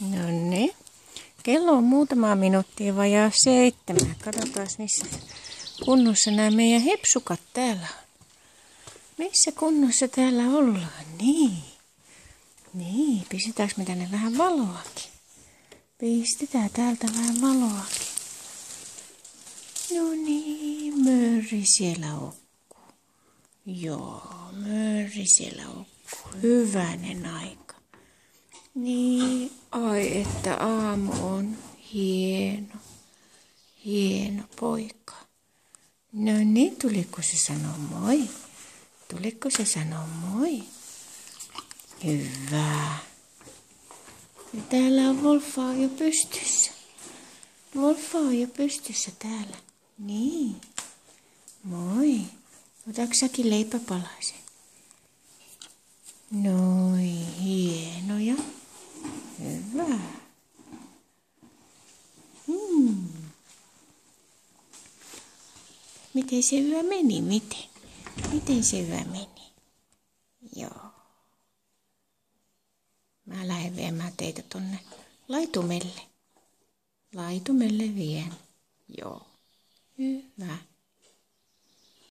No niin. Kello on muutama minuuttia vajaa 7. Katsotaan missä kunnossa nämä meidän hepsukat täällä on. Missä kunnossa täällä ollaan? Niin, pistetäänkö me tänne vähän valoakin? Pistetään täältä vähän valoakin. No niin, Mörri siellä okkuu. Joo, Mörri siellä okkuu. Hyvänen aika. Niin, ai että aamu on hieno poika. No niin, tuliko se sanoa moi? Tuliko se sanoa moi? Hyvä. Ja täällä on Wolfa jo pystyssä. Wolfa on jo pystyssä täällä. Niin. Moi. Otatko säkin leipäpalaisen? Noin, hienoja. Hyvä. Miten se yö meni? Miten se yö meni? Joo. Mä lähden viemään teitä tonne laitumelle. Laitumelle vien. Joo. Hyvä.